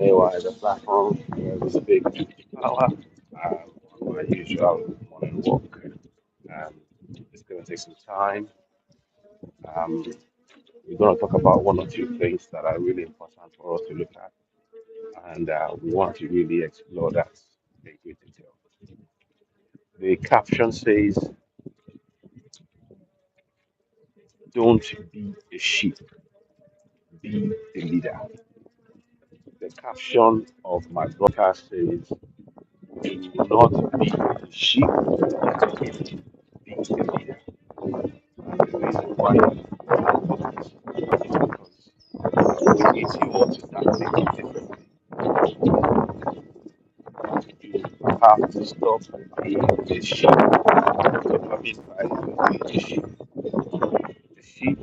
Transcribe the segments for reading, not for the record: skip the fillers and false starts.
Meanwhile, the platform where we speak power on my usual morning walk. Um, it's going to take some time. Um, we're going to talk about one or two things that are really important for us to look at, and we want to really explore that in great detail. The caption says, "Don't be a sheep, be a leader." The caption of my broadcast says, "Do not be a sheep, be a leader." And the reason why I love this is because we need you all to start thinking differently. You have to stop being a sheep. What I mean by being a sheep, the sheep,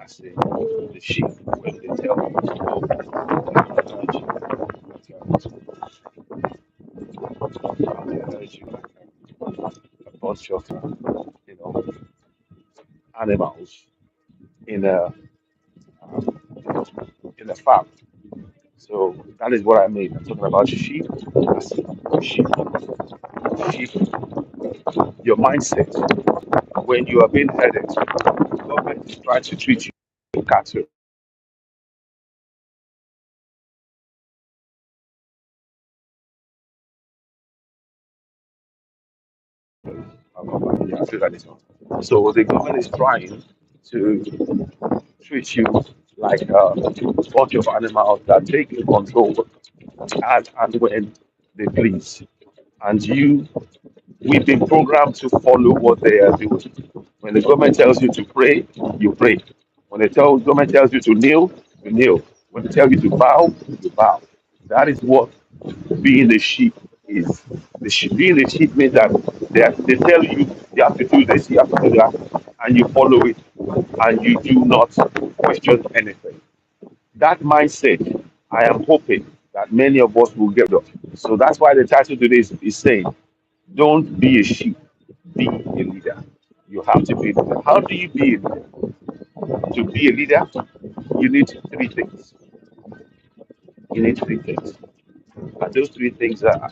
I say, the sheep, when they tell you to go, they urge you, they urge you like a bunch of, you know, animals in um, a farm. So that is what I mean. I'm talking about sheep. I see sheep, sheep, your mindset. When you are being headed, government is trying to treat you like cattle. Yeah, I feel like this one. So the government is trying to treat you like a bunch of animals that take control and when they please. And we've been programmed to follow what they are doing. When the government tells you to pray, you pray. When government tells you to kneel, you kneel. When they tell you to bow, you bow. That is what being a sheep is. Being a sheep means that they tell you you have to do this, you have to do that, and you follow it, and you do not question anything. That mindset, I am hoping that many of us will get up. So that's why the title today is saying, don't be a sheep, be a leader. You have to be a leader. How do you be a leader? To be a leader, you need three things. You need three things. And those three things are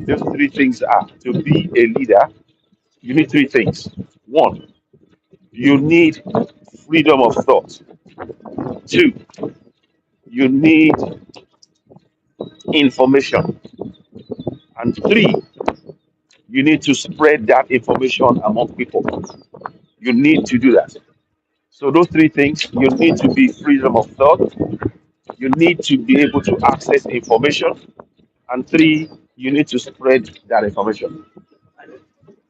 those three things are to be a leader, you need three things. One, you need freedom of thought. Two, you need information. And three, you need to spread that information among people. You need to do that. So those three things, you need to be freedom of thought, you need to be able to access information, and three, you need to spread that information.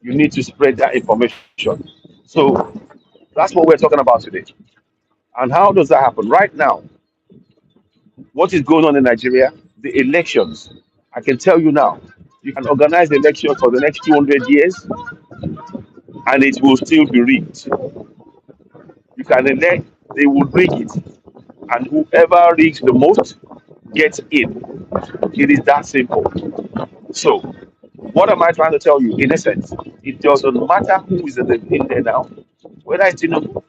You need to spread that information. So that's what we're talking about today. And how does that happen? Right now, what is going on in Nigeria? The elections. I can tell you now, you can organize elections for the next 200 years and it will still be rigged. You can elect, they will rig it, and whoever rigs the most gets in. It is that simple. So, what am I trying to tell you? In essence, it doesn't matter who is in there now, whether it's Tinubu,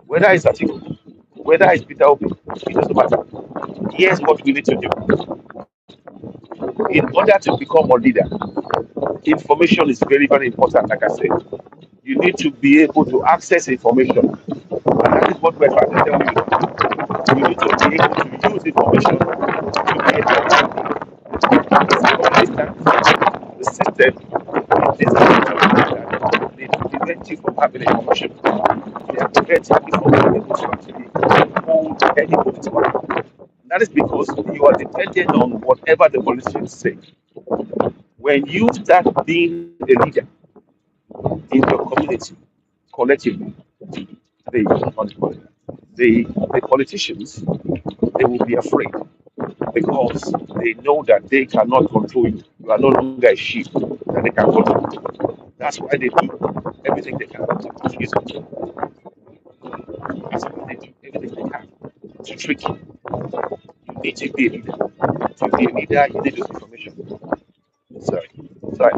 whether it's Atiku, whether it's Peter Obi, it doesn't matter. Here's what we need to do. In order to become a leader, information is very, very important, like I said. You need to be able to access information. And that is what we're trying to tell you. You need to be able to use information to get your idea. Understand? The system is designed to that they prevent you from having information. They are preventing you from being able to actually hold any political power. That is because you are dependent on whatever the politicians say. When you start being a leader in your community collectively, the politicians they will be afraid because they know that they cannot control you. You are no longer a sheep that they can control. That's why they do everything they can to confuse you. That's why they do everything they can to trick you. You need to be a leader. To be a leader, you need this information. Sorry, sorry.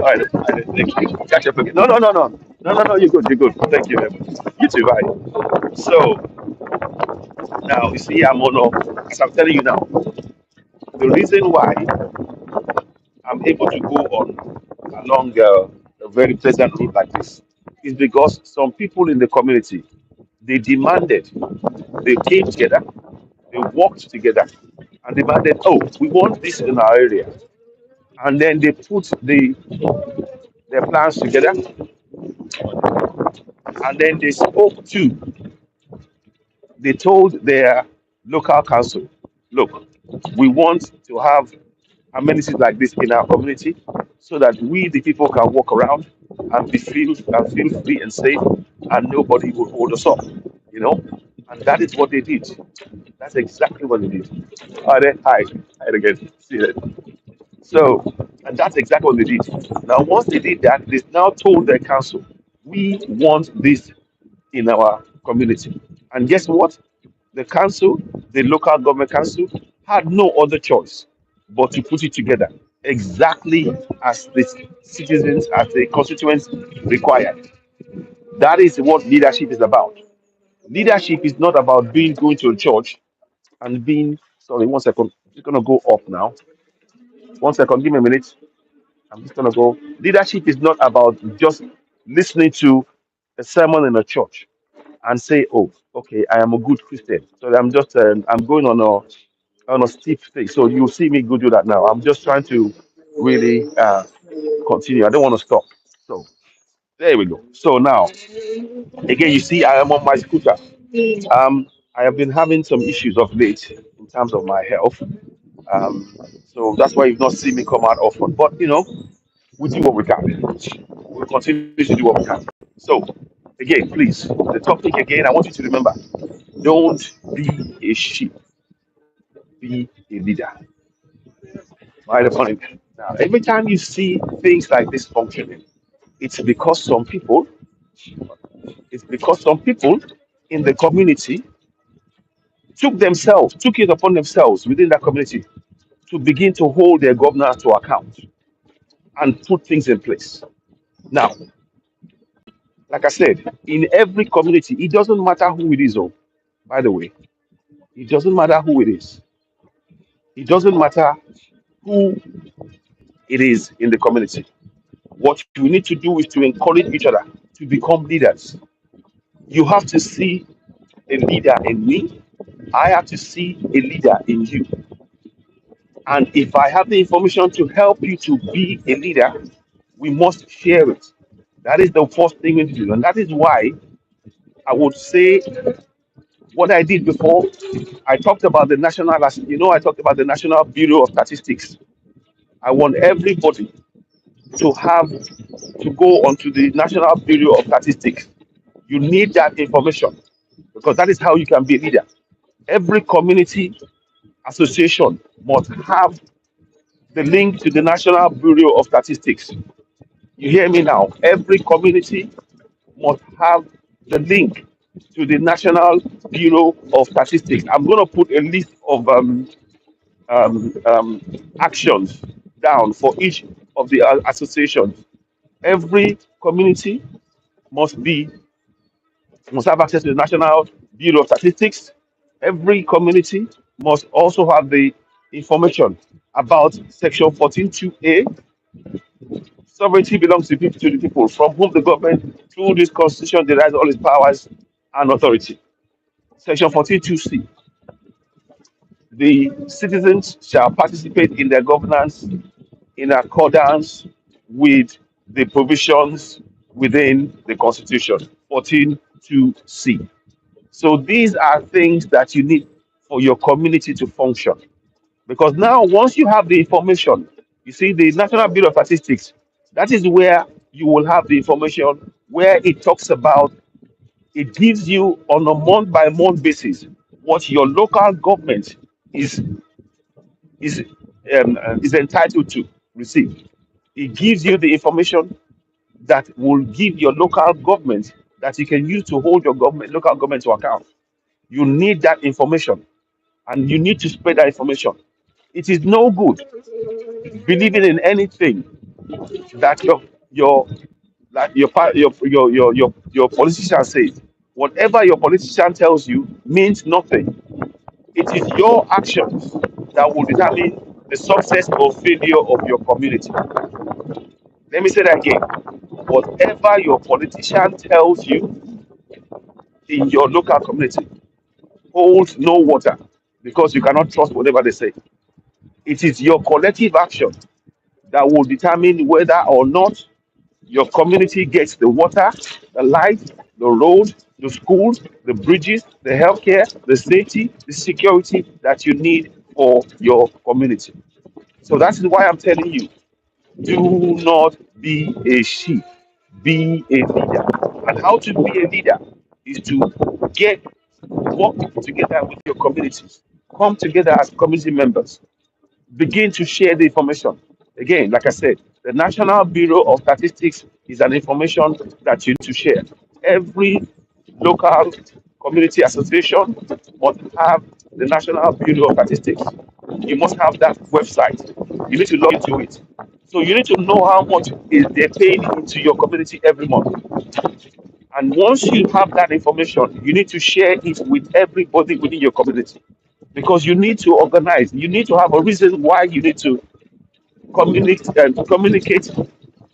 I didn't think you catch up again. No, no, no, no, no. No, you're good, you're good. Thank you very much. You too, bye. So now you see, I'm on. As I'm telling you now, the reason why I'm able to go on along a very pleasant route like this is because some people in the community they demanded, they came together, they worked together, and demanded, oh, we want this in our area, and then they put their plans together, and then they told their local council, look, we want to have amenities like this in our community so that we, the people, can walk around and feel free and safe, and nobody will hold us up, you know? And that is what they did. That's exactly what they did. Hi, hi again. See you. So, and that's exactly what they did. Now, once they did that, they now told their council, we want this in our community. And guess what? The council, the local government council, had no other choice but to put it together exactly as the citizens, as the constituents required. That is what leadership is about. Leadership is not about being going to a church and being sorry, one second. It's gonna go up now. One second, give me a minute. I'm just gonna go. Leadership is not about just listening to a sermon in a church and say, "Oh, okay, I am a good Christian." So I'm going on a steep thing. So you see me go do that now. I'm just trying to really continue. I don't want to stop. So there we go. So now again, you see, I am on my scooter. I have been having some issues of late in terms of my health. Um, so that's why you've not seen me come out often. But we do what we can. We'll continue to do what we can. So, again, please, the topic again, I want you to remember don't be a sheep, be a leader. Right upon it. Now, every time you see things like this functioning, it's because some people, it's because some people in the community took it upon themselves within that community to begin to hold their governors to account and put things in place. Now, like I said, in every community, it doesn't matter who it is, oh, by the way, it doesn't matter who it is. It doesn't matter who it is in the community. What we need to do is to encourage each other to become leaders. You have to see a leader in me. I have to see a leader in you. And if I have the information to help you to be a leader, we must share it. That is the first thing we need to do. And that is why I would say what I did before. I talked about the I talked about the National Bureau of Statistics. I want everybody to have to go onto the National Bureau of Statistics. You need that information because that is how you can be a leader. Every community association must have the link to the National Bureau of Statistics. You hear me now? Every community must have the link to the National Bureau of Statistics. I'm going to put a list of actions down for each of the associations. Every community must be must have access to the National Bureau of Statistics. Every community must also have the information about Section 14.2a. Sovereignty belongs to the people, from whom the government, through this constitution, derives all its powers and authority. Section 14.2c. The citizens shall participate in their governance in accordance with the provisions within the Constitution, 14.2c. So these are things that you need for your community to function. Because now, once you have the information, you see, the National Bureau of Statistics, that is where you will have the information where it talks about, it gives you on a month by month basis what your local government is is entitled to receive. It gives you the information that will give your local government that you can use to hold your local government to account. You need that information and you need to spread that information. It is no good believing in anything that your Like your politician says, whatever your politician tells you means nothing. It is your actions that will determine the success or failure of your community. Let me say that again. Whatever your politician tells you in your local community holds no water because you cannot trust whatever they say. It is your collective action that will determine whether or not your community gets the water, the light, the road, the schools, the bridges, the healthcare, the safety, the security that you need for your community. So that is why I'm telling you, do not be a sheep, be a leader. And how to be a leader is to get work together with your communities, come together as community members, begin to share the information. Again, like I said, the National Bureau of Statistics is an information that you need to share. Every local community association must have the National Bureau of Statistics. You must have that website. You need to log into it. So you need to know how much is they're paying into your community every month. And once you have that information, you need to share it with everybody within your community because you need to organize. You need to have a reason why you need to communicate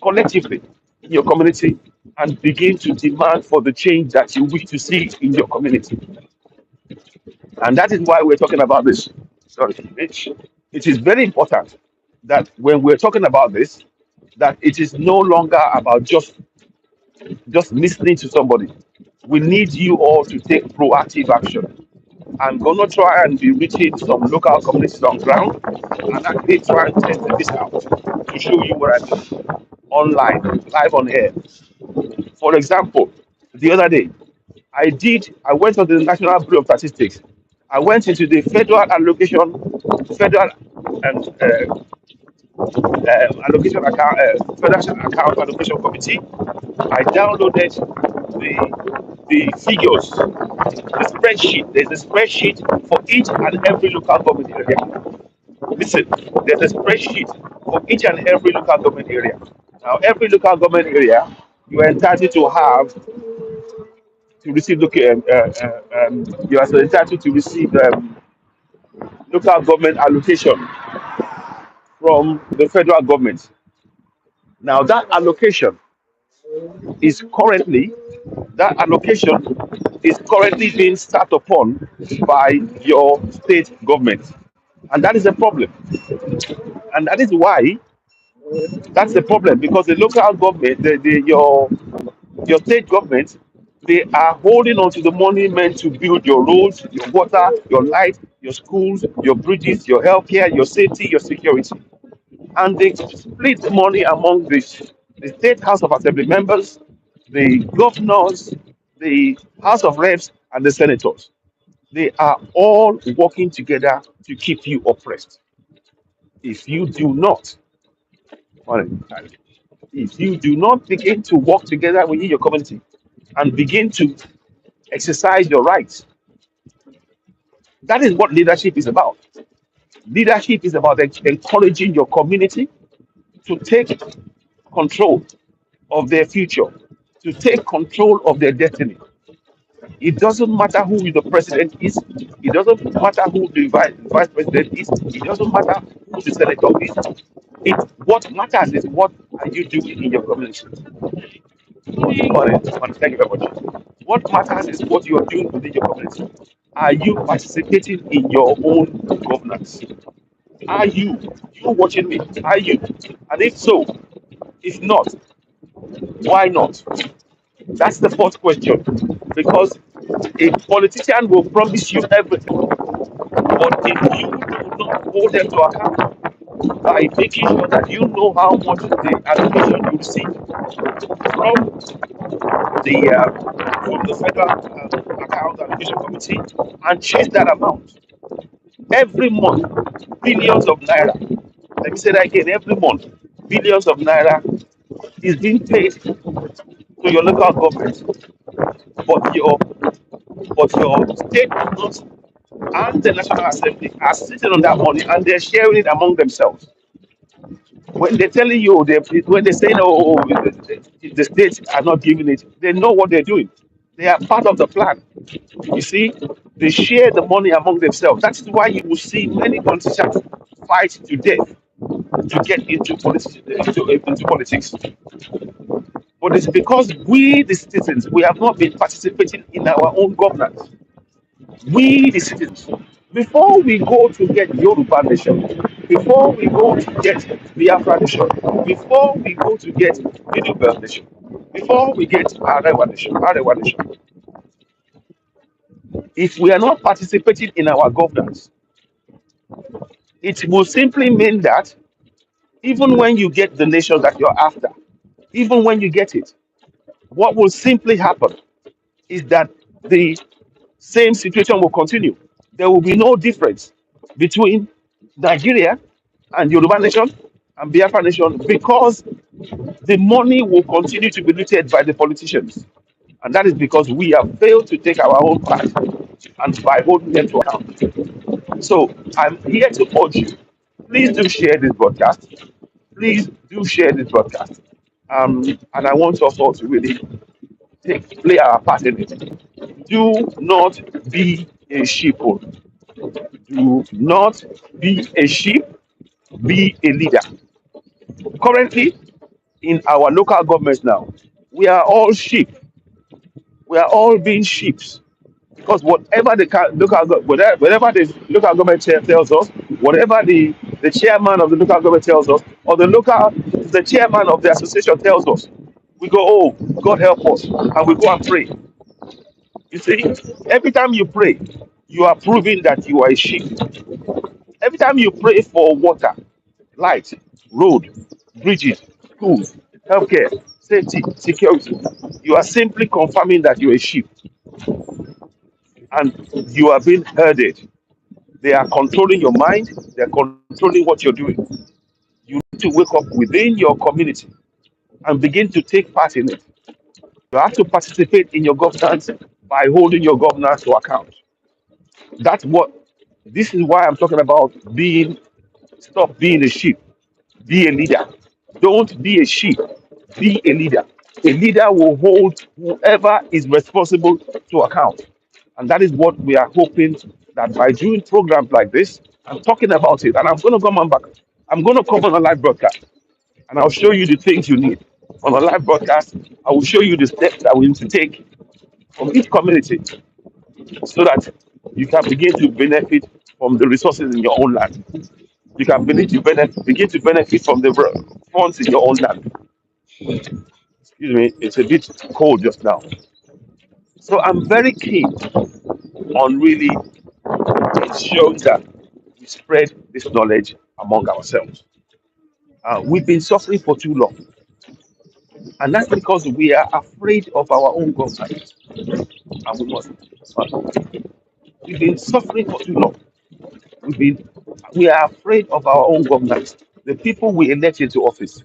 collectively in your community and begin to demand for the change that you wish to see in your community. And that is why we're talking about this. Sorry, it is very important that when we're talking about this, that it is no longer about just listening to somebody. We need you all to take proactive action. I'm gonna try and be reaching some local communities on ground and actually try and test this out to show you what I do online, live on air. For example, the other day, I went on the National Bureau of Statistics. I went into the federal and federal account allocation committee. I downloaded the figures, the spreadsheet. There's a spreadsheet for each and every local government area. Listen, there's a spreadsheet for each and every local government area. Now, every local government area, you are entitled to have to receive you are entitled to receive local government allocation from the federal government. Now, is currently that allocation is currently being sat upon by your state government, and that is a problem. And that is why that's the problem because the local government, your state government, they are holding on to the money meant to build your roads, your water, your light, your schools, your bridges, your healthcare, your safety, your security. And they split the money among the state House of Assembly members, the governors, the House of Reps, and the senators. They are all working together to keep you oppressed. If you do not, if you do not begin to work together within your community and begin to exercise your rights, that is what leadership is about. Leadership is about encouraging your community to take control of their future, to take control of their destiny. It doesn't matter who the president is. It doesn't matter who the vice president is. It doesn't matter who the senator is. What matters is what are you doing in your community. Thank you very much. What matters is what you are doing within your community. Are you participating in your own governance? Are you watching me? Are you? And if so, if not, why not? That's the fourth question. Because a politician will promise you everything, but if you do not hold them to account by making sure that you know how much the allocation you receive from the federal account allocation committee and change that amount every month, billions of naira. Let me say that again. Every month, billions of naira is being paid to your local government, but your state governments and the National Assembly are sitting on that money and they're sharing it among themselves. When they're telling you, when they're saying, oh, the states are not giving it, they know what they're doing. They are part of the plan. You see, they share the money among themselves. That is why you will see many politicians fight to death to get into politics. But it's because we, the citizens, we have not been participating in our own governance. We, the citizens, before we go to get Yoruba nation, before we go to get Biafra nation, before we go to get Middle Belt nation, before we get Arewa nation, if we are not participating in our governance, it will simply mean that even when you get the nation that you're after, even when you get it, what will simply happen is that the same situation will continue. There will be no difference between Nigeria and Yoruba nation and Biafra nation because the money will continue to be looted by the politicians. And that is because we have failed to take our own part and by holding them to account. So I'm here to urge you, please do share this broadcast. Please do share this broadcast. And I want us all to really play our part in it. Do not be a sheep. Do not be a sheep, be a leader. Currently, in our local governments now, we are all sheep. We are all being sheep because whatever the whatever the local government tells us, whatever the chairman of the local government tells us, or the chairman of the association tells us, we go, oh, God help us, and we go and pray. You see, every time you pray, you are proving that you are a sheep. Every time you pray for water, light, road, bridges, schools, healthcare, safety, security, you are simply confirming that you're a sheep and you are being herded. They are controlling your mind, they are controlling what you're doing. You need to wake up within your community and begin to take part in it. You have to participate in your governance by holding your governance to account. That's what this is why I'm talking about being stop being a sheep. Be a leader. Don't be a sheep. Be a leader. A leader will hold whoever is responsible to account. And that is what we are hoping that by doing programs like this and talking about it, and I'm going to come on back. I'm going to come on a live broadcast and I'll show you the things you need. On a live broadcast, I will show you the steps that we need to take from each community so that you can begin to benefit from the resources in your own land. You can begin to benefit from the funds in your own land. Excuse me, it's a bit cold just now. So I'm very keen on really ensuring that we spread this knowledge among ourselves. We've been suffering for too long, and that's because we are afraid of our own government, and we must. We've been suffering for too long. We've been, we are afraid of our own government. The people we elect into office,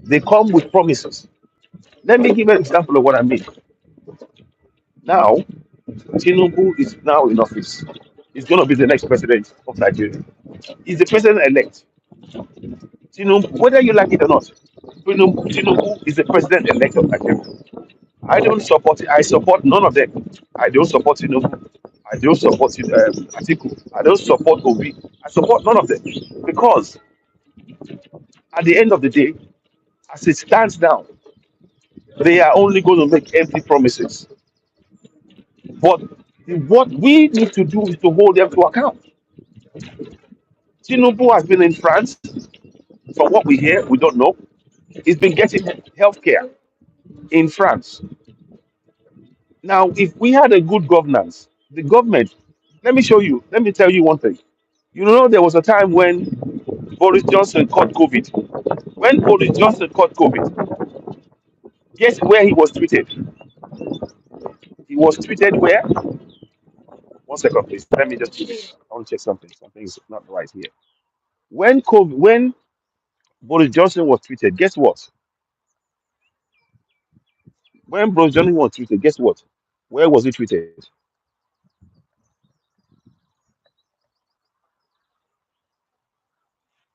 they come with promises. Let me give an example of what I mean. Now, Tinubu is now in office. He's going to be the next president of Nigeria. He's the president elect. Tinubu, whether you like it or not, Tinubu is the president elect of Nigeria. I don't support it. I support none of them. I don't support Tinubu. I don't support Atiku. I don't support Obi. I support none of them because at the end of the day, as it stands now, they are only going to make empty promises. But what we need to do is to hold them to account. Tinubu has been in France. From what we hear, we don't know. He's been getting healthcare in France. Now, if we had a good governance, the government, let me tell you one thing. You know, there was a time when Boris Johnson caught COVID. When Boris Johnson caught COVID, guess where he was treated? He was treated where? One second, please. Let me just do this. I want to check something. Something's not right here. When Boris Johnson was treated, guess what? When Boris Johnson was treated, guess what? Where was he treated?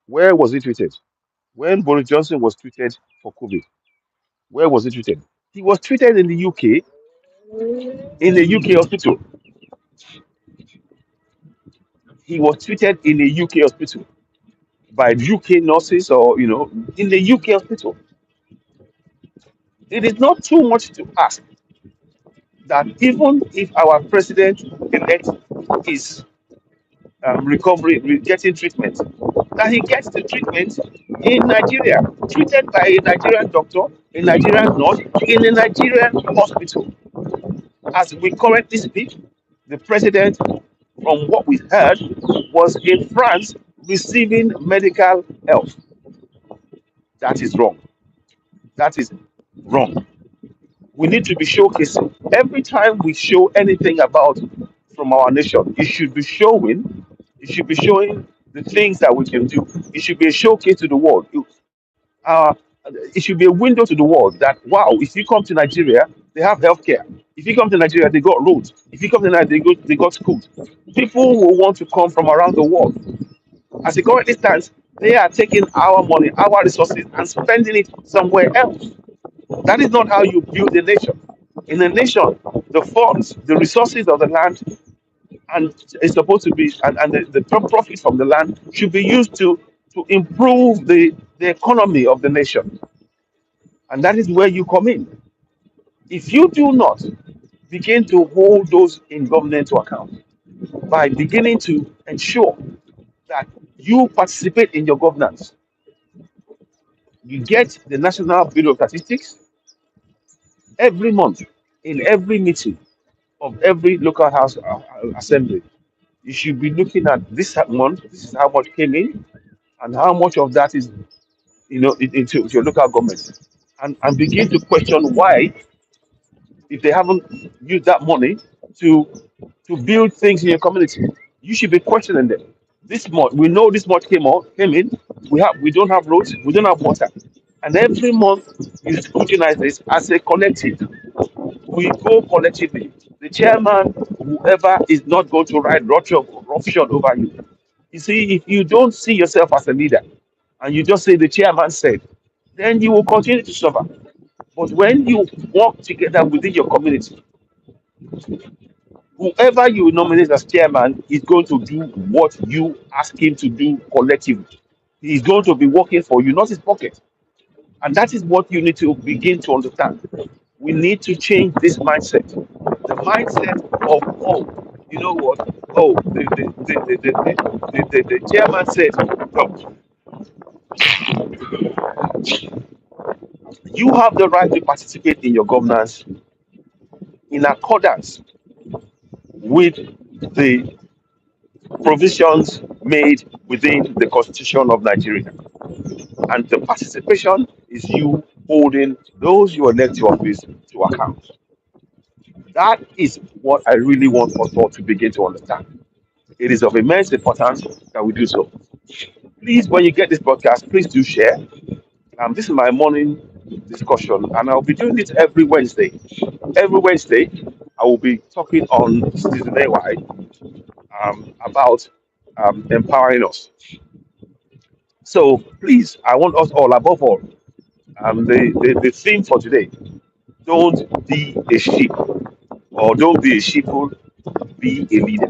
Where was he treated? When Boris Johnson was treated for COVID, where was he treated? He was treated in the UK, in the UK hospital. He was treated in a UK hospital by UK nurses or, in the UK hospital. It is not too much to ask that even if our president elect is getting treatment, that he gets the treatment in Nigeria, treated by a Nigerian doctor, a Nigerian nurse, in a Nigerian hospital. As we currently speak, the president, from what we heard, was in France receiving medical help. That is wrong. That is wrong. We need to be showcasing. Every time we show anything about from our nation, it should be showing the things that we can do. It should be a showcase to the world. Uh, it should be a window to the world that wow, if you come to Nigeria, they have healthcare. If you come to Nigeria, they got roads. If you come to Nigeria, they got schools. People will want to come from around the world. As it currently stands, they are taking our money, our resources, and spending it somewhere else. That is not how you build a nation. In a nation, the funds, the resources of the land, and is supposed to be, and the profit from the land should be used to improve the economy of the nation. And that is where you come in. If you do not begin to hold those in government to account by beginning to ensure that you participate in your governance, you get the National Bureau of Statistics every month in every meeting of every local house assembly. You should be looking at this month, this is how much came in, and how much of that is into your local government, and begin to question why, if they haven't used that money to build things in your community, you should be questioning them. This month, we know this much came in. We don't have roads, we don't have water, and every month you scrutinize this as a collective. We go collectively. The chairman, whoever, is not going to ride roughshod over you. You see, if you don't see yourself as a leader and you just say the chairman said, then you will continue to suffer. But when you work together within your community, whoever you nominate as chairman is going to do what you ask him to do collectively. He is going to be working for you, not his pocket. And that is what you need to begin to understand. We need to change this mindset. The mindset of, oh, you know what? Oh, the chairman said, no, you have the right to participate in your governance in accordance with the provisions made within the Constitution of Nigeria. And the participation is you holding those you elect to office to account. That is what I really want us all to begin to understand. It is of immense importance that we do so. Please, when you get this broadcast, please do share. This is my morning discussion, and I'll be doing it every Wednesday. Every Wednesday, I will be talking on Citizen AY about empowering us. So please, I want us all, above all, the theme for today: don't be a sheep, or don't be a sheeple, be a leader.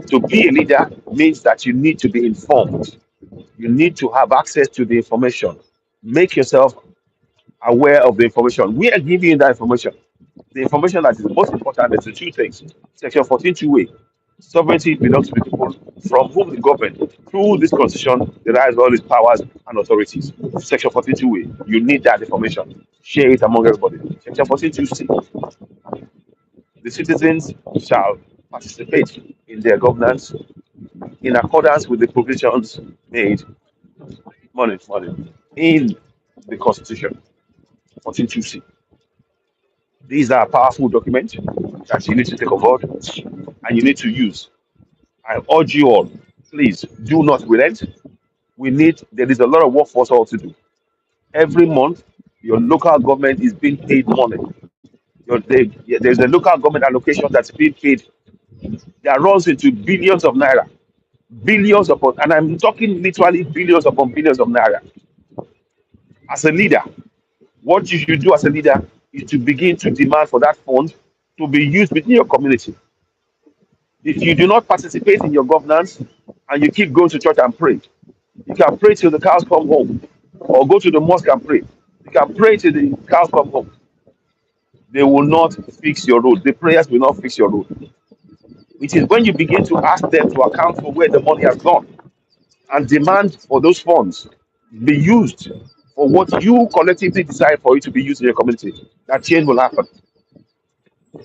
To be a leader means that you need to be informed. You need to have access to the information. Make yourself aware of the information. We are giving you that information. The information that is most important is the two things. Section 14 2A. Sovereignty belongs to the people from whom the government, through this constitution, derives all its powers and authorities. Section 14 2A. You need that information. Share it among everybody. Section 14 2C. The citizens shall participate in their governance in accordance with the provisions made money in the Constitution. 14.2c. These are powerful documents that you need to take on board and you need to use. I urge you all, please do not relent. There is a lot of work for us all to do. Every month, your local government is being paid money. There's a local government allocation that's being paid that runs into billions of naira. billions upon, and I'm talking literally billions upon billions of naira. As a leader, what you should do as a leader is to begin to demand for that fund to be used within your community. If you do not participate in your governance and you keep going to church and pray, you can pray till the cows come home, or go to the mosque and pray. You can pray till the cows come home. They will not fix your road. The prayers will not fix your road. It is when you begin to ask them to account for where the money has gone and demand for those funds be used for what you collectively decide for it to be used in your community that change will happen.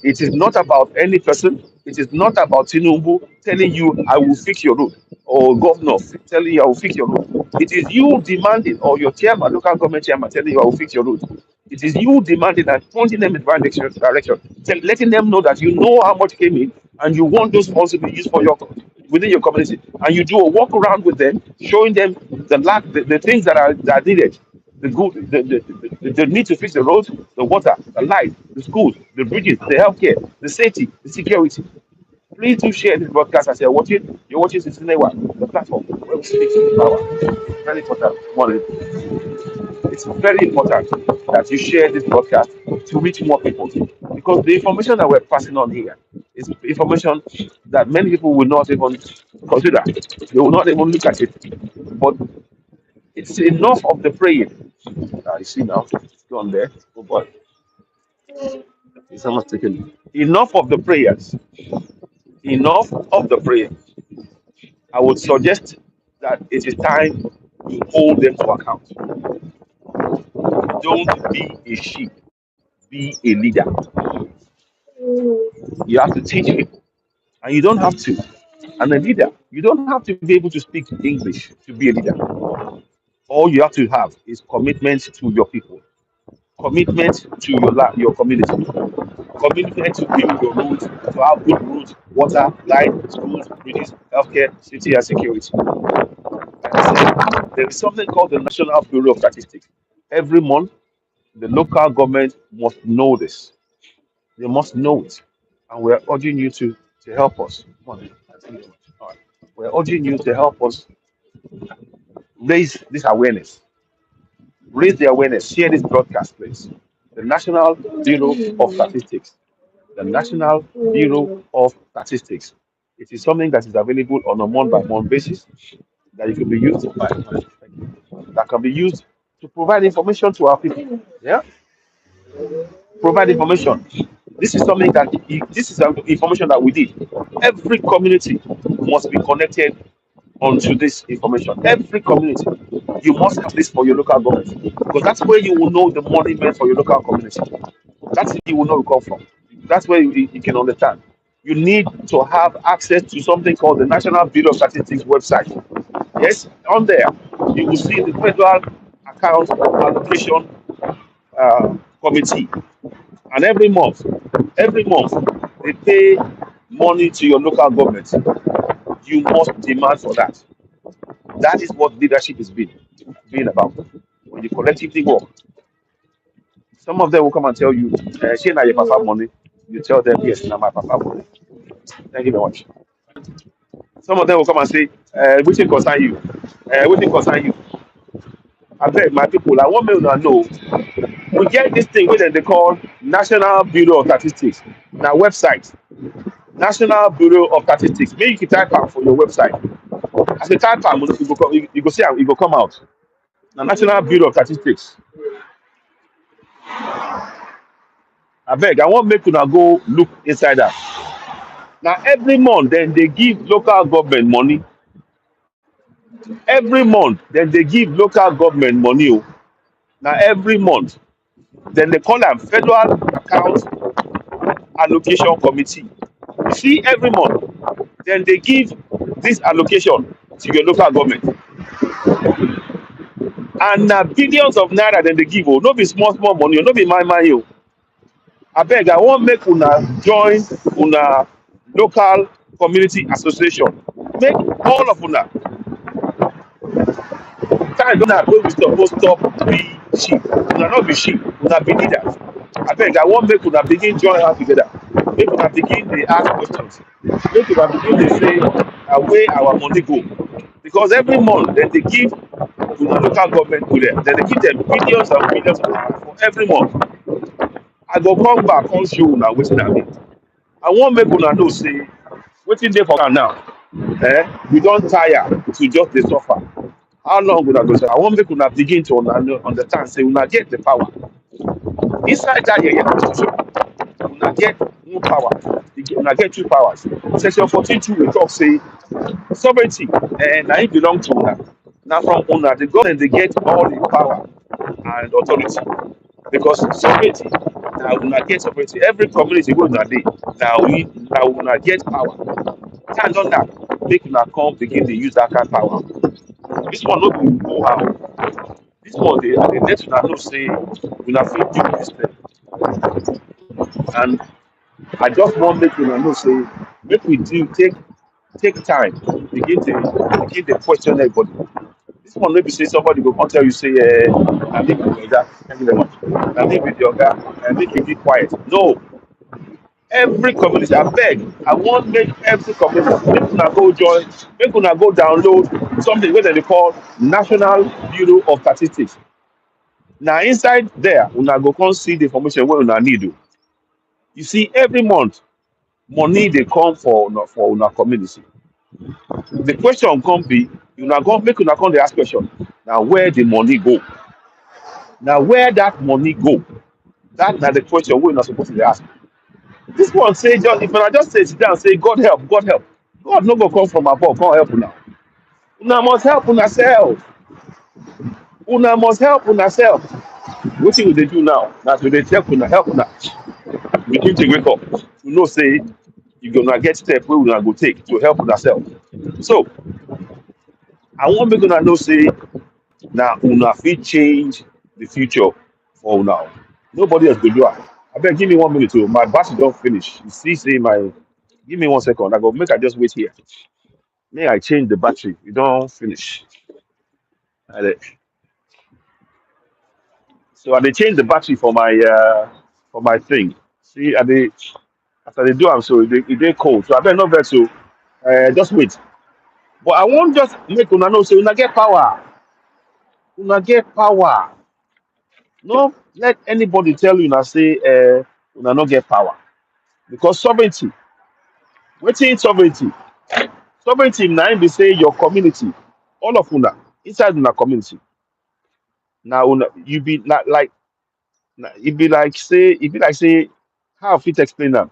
It is not about any person. It is not about Tinubu telling you, I will fix your road, or governor telling you, I will fix your road. It is you demanding, or your chairman, local government chairman, telling you, I will fix your road. It is you demanding and pointing them in the right direction, letting them know that you know how much came in and you want those funds to be used for your within your community. And you do a walk around with them, showing them the things that are needed, the need to fix the roads, the water, the light, the schools, the bridges, the healthcare, the safety, the security. Please do share this broadcast as you're watching Citizenwa, the platform where we speak to the power. Very important. Morning. It's very important that you share this broadcast to reach more people, because the information that we're passing on here is information that many people will not even consider. They will not even look at it. But it's enough of the praying. You see now, it's gone there. Oh boy, someone's taken. Enough of the prayers. Enough of the prayer. I would suggest that it is time to hold them to account. Don't be a sheep, be a leader. You have to teach people, and you don't have to. And a leader, you don't have to be able to speak English to be a leader. All you have to have is commitment to your people, commitment to your community, commitment to build your roads, to have good roads, water, light, schools, bridges, healthcare, safety, and security. Like I said, there is something called the National Bureau of Statistics. Every month, the local government must know this. They must know it. And we're urging you to help us. Come on, thank you very much. All right. We're urging you to help us raise this awareness. Raise the awareness. Share this broadcast, please. The National Bureau of Statistics. The National Bureau of Statistics. It is something that is available on a month by month basis that it can be used that can be used to provide information to our people. Yeah, provide information. This is something that this is information that we did. Every community must be connected onto this information. Every community, you must have this for your local government, because that's where you will know the money meant for your local community. That's where you will know it come from. That's where you can understand. You need to have access to something called the National Bureau of Statistics website. Yes, on there you will see the federal account allocation committee, and every month they pay money to your local government. You must demand for that. That is what leadership is being about. When you collectively work, some of them will come and tell you, "Shey na your papa money." You tell them, "Yes, na my papa money." Thank you very much. Some of them will come and say, "Wetin concern you? Wetin concern you?" I beg my people, I want me to know. We get this thing wey dem dey call National Bureau of Statistics. Na website. National Bureau of Statistics. Make you type am for your website. As you type am, you go see am, e go come out. Na National Bureau of Statistics. Abeg, I wan make una go look inside am. Na every month dem dey give local government money. Every month dem dey give local government money o. Na every month. Dem dey call am Federal Account Allocation Committee. You see, every month dem dey give this allocation to your local government, and na billions of naira dem dey give o. No be small small money o, no be my o. Abeg, I wan make una join una local community association. Make all of una time don wey we suppose stop be sheep. Una no be sheep, una be leaders. Abeg, I wan make una begin join hand together. make una begin dey ask questions, make una begin dey say where our money go, because every month dem dey give una local government dem dey give dem billions and billions of naira for every month. I go come back come show una wetin I mean. I wan make una know say wetin dey for ground now, we don tire to just dey suffer. How long una go suffer? I wan make una begin to understand say una get the power inside that yeye constitution. Una get one power, una get two powers. Section 14(2) dey talk say sovereignty na it belong to una. Na from una the government dey get all the power and authority, because sovereignty na una get sovereignty. Every community wey una dey na una get power. Time don knack make una come begin dey use that kind power. This one no be know how. This one dey let una know say una fit do this thing. And I just want make una know say make we do take time begin dey question everybody. This one no be say somebody go come tell you say na me be the oga, thank you very much. Na me be the oga, and make you keep quiet. No, every community, abeg, I want make every community make una go join, make una go download something wey dem dey call National Bureau of Statistics. Na inside there una go come see the information wey una need o. You see, every month money dey come for una community. The question come be una go make una come dey ask question. Na where the money go? Na where that money go? That na the question wey una suppose dey ask. This one say just if una just say sit down say God help, God help. God no go come from above come help una. Una must help una self. Una must help una self. Wetin we dey do now na to dey help una begin to wake up. To know say you gonna get step wey una go take to help una self. So I wan make una know say na una fit change the future for una. Nobody else go do am. Abeg give me 1 minute o. My battery don finish. You see say my give me 1 second. I go make I just wait here. May I change the battery? E don finish. So I dey change the battery for my thing. See, as I dey do am so e dey cold. So abeg no vex o. Just wait. But I wan just make una know say una get power. Una get power. No let anybody tell you una say una no get power. Because sovereignty, wetin sovereignty? Sovereignty na im be say your community, all of una inside una community. Na una you be like e be like say how I fit explain am?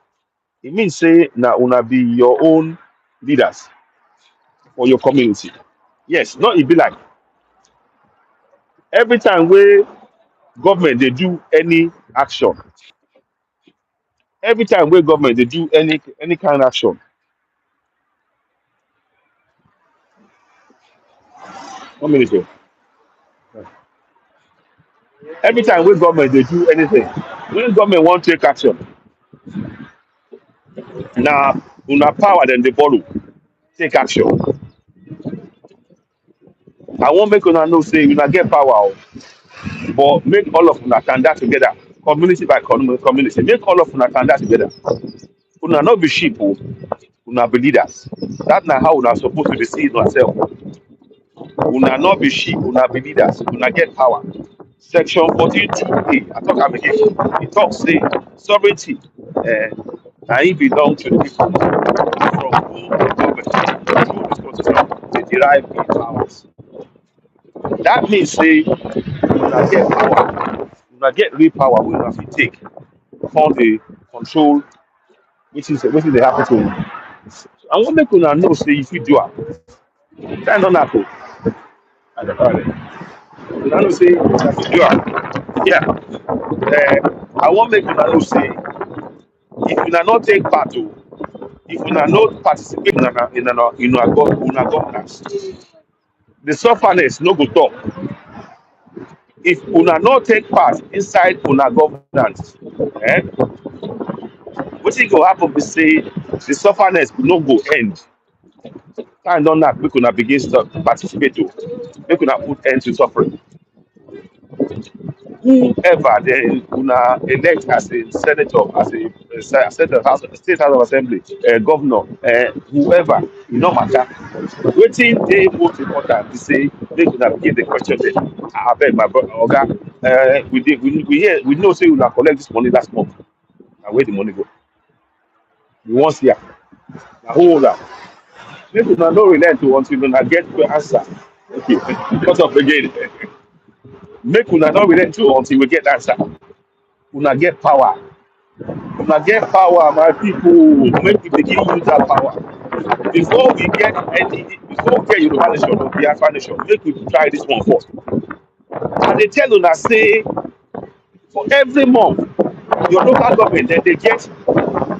E mean say na una be your own leaders for your community. Yes, no e be like every time wey government dey do any action, every time wey government dey do any kind of action, 1 minute o. Every time wey government dey do anything, when government wan take action, na una power dem dey borrow take action. I wan make una know say una get power o, but make all of una tanda together, community by community. Make all of una tanda together. Una no be sheep o, una be leaders. That na how una suppose to dey see yourself. Una no be sheep, una be leaders. Una get power. Section 14(2)(a), I talk am again. E talk say sovereignty na im belong to the people from whom the government through this constitution dey derive im powers. That means say una get power, una get real power wey una fit take come dey control wetin dey happen to una. I wan make una know say you fit do am. Time don knack o. Una know say una fit do am. Yeah. I wan make una know say if una no take part o, if una no participate in una governance, the sufferness no go stop. If una no take part inside una governance, wetin go happen be say the sufferness no go end. Time don knack make una begin participate o. Make una put end to suffering. whoever then una elect as a senator, as a senator, house, state house of assembly, governor, whoever, e no matter. Wetin dey most important be say make una begin dey question them. Abeg, my brother, oga, we know say una collect this money last month. Na where the money go? We wan see am. Na who hold am? Make una no relent to until una get the answer. Okay, cut off again. Make una no relent to until we get answer. Una get power. Una get power, my people. Make we begin use that power. Before we get Yoruba nation or Biafra nation, make we try this one first. And they tell una say for every month, your local government dem dey get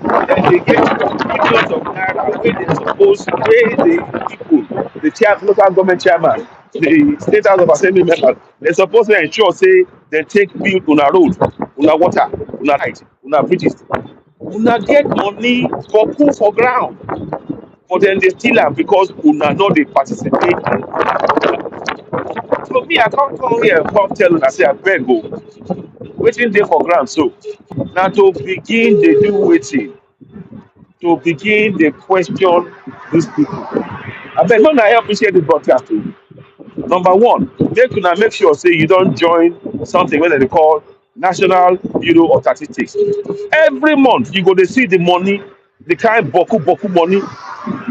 millions of naira wey dem suppose wey the people, the local government chairman, the state house of assembly members, dem suppose to ensure say dem take build una road, una water, una light, una bridges. Una get money for ground, but dem dey steal am because una no dey participate. So me, I come here come tell una say abeg o, wetin dey for ground so na to begin dey do wetin, to begin dey question these people. Abeg, make una help me share this broadcast o. Number one, make sure say you don join something wey dem dey call National Bureau of Statistics. Every month you go dey see the money, the kind boku money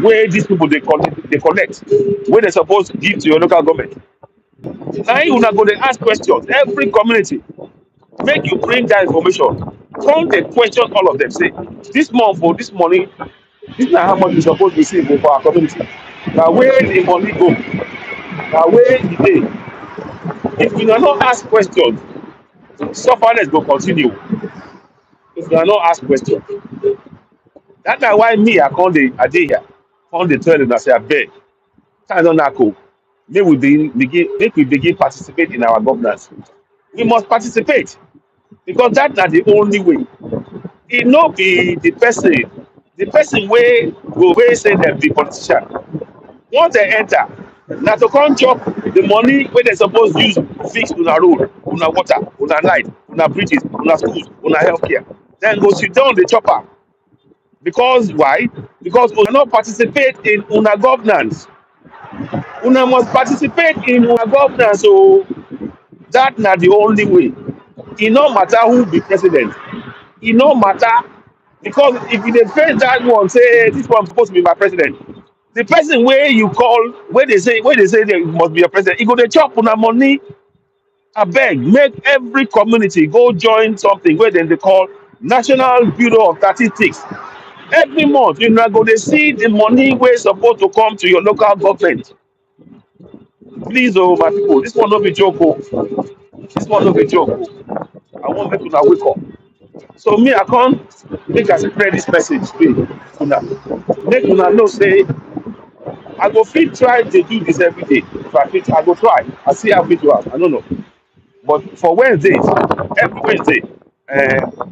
wey these people dey collect, wey dem suppose give to your local government. Na im una go dey ask questions. Every community, make you bring that information, come dey question all of them. Say this month for this money, this na how much we suppose receive for our community. Na where the money go? Na where e dey? If una no ask questions, sufferness go continue. If una no ask questions, that na why me I dey here, come dey tell una say abeg, time don knack o. Make we begin participate in our governance. We must participate because that na the only way. E no be the person wey say dem be politician. Once dem enter, na to come chop the money wey dem suppose use fix una road, una water, una light, una bridges, una schools, una healthcare. Dem go sit down dey chop am. Because why? Because una no participate in una governance. Una must participate in una governance o. That na the only way. E no matter who be president. E no matter, because if you dey face that one say this one suppose to be my president, the person wey you call, wey dey say they must be your president, e go dey chop una money. Abeg, make every community go join something wey dem dey call National Bureau of Statistics. Every month una go dey see the money wey suppose to come to your local government. Please o, my people, this one no be joke o. This one no be joke o. I wan make una wake up. So me, I come make I spread this message to una. Make una know say I go fit try to do this every day. If I fit, I go try. I see how fit do am. I don't know. But for Wednesdays, every Wednesday,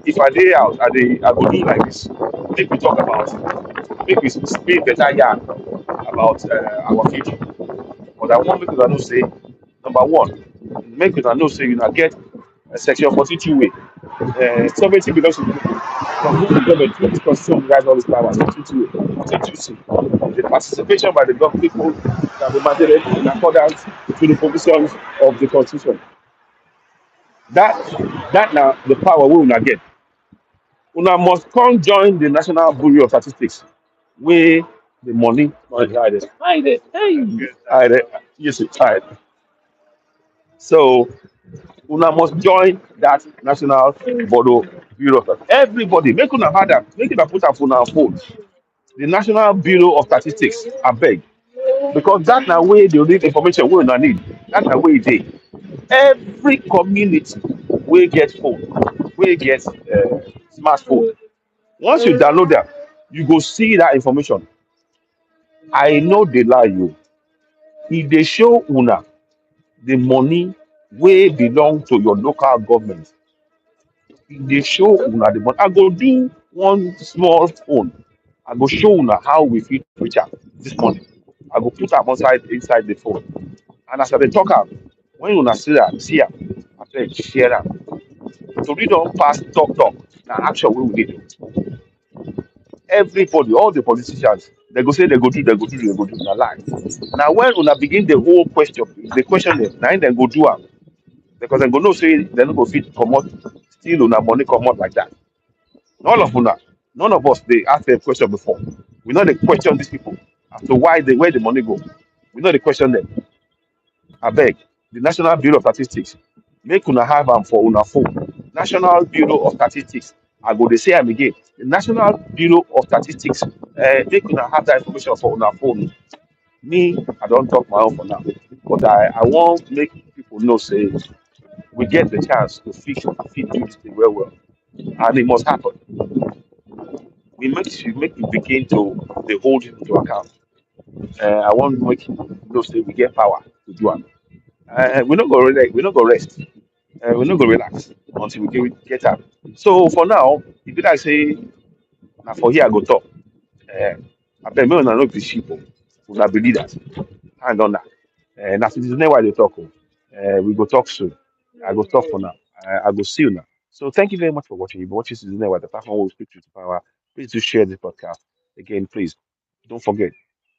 if I dey out, I go do like this. Make we talk make we speak better yarn about our future. But I want make una know say, number one, make una know say una get section 42 way. Sovereignty belongs to the people. From whom the government, through this constitution, derives all these powers. 42 way. 42C. The participation by the people that be mandated in accordance to the provisions of the constitution. That now the power we una get. Una must come join the National Bureau of Statistics, where the money hide it. Hide it. Yes, it's hide. So una must join that National Bureau of Statistics. Everybody, make una have that. Make una put am for una phone. The National Bureau of Statistics, abeg, because that na where they read information wey una need. That na where e dey. Every community wey get phone, wey get smartphone, once you download them, you go see that information. I no dey lie you. E dey show una the money wey belong to your local government. E dey show una the money. I go do one small phone. I go show una how we fit reach am this morning. I go put am inside the phone. And as I dey talk am, when una see am, I Then share am. To read on past talk. Now action we will need. Everybody, all the politicians, they go say they go do, na lie. Now when una begin the whole question, the question dem, na im dem go do am because dem go know say dem no go fit comot, steal una money comot like that. All of una, none of us dey ask dem question before. We no dey question these people as to why they where the money go. We no dey question them. Abeg, the National Bureau of Statistics, make una have am for una phone. National Bureau of Statistics, I go dey say am again. The National Bureau of Statistics, make una have that information for una phone. Me, I don talk my own for now, but I wan make people know say we get the chance to fit do this thing well well, and it must happen. We begin to dey hold it to account. I want make you know say we get power to do am. We no go relax, we no go rest, we no go relax until we get am. So for now, e be like say na for here I go talk. Uh, abeg make una no be sheep o, una be leaders. Hand on that. Na citizen why I dey talk o. We go talk soon. I go talk for now. I go see you now. So thank you very much for watching. You've been watching Citizen Network, the platform where we speak truth to power. Please do share this podcast. Again, please don't forget,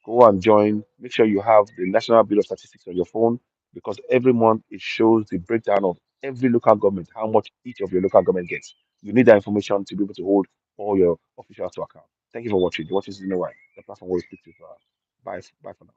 go and join. Make sure you have the National Bureau of Statistics on your phone because every month it shows the breakdown of every local government, how much each of your local government gets. You need that information to be able to hold all your officials to account. Thank you for watching. You're watching Citizen Network, the platform where we speak truth to power. Bye for now.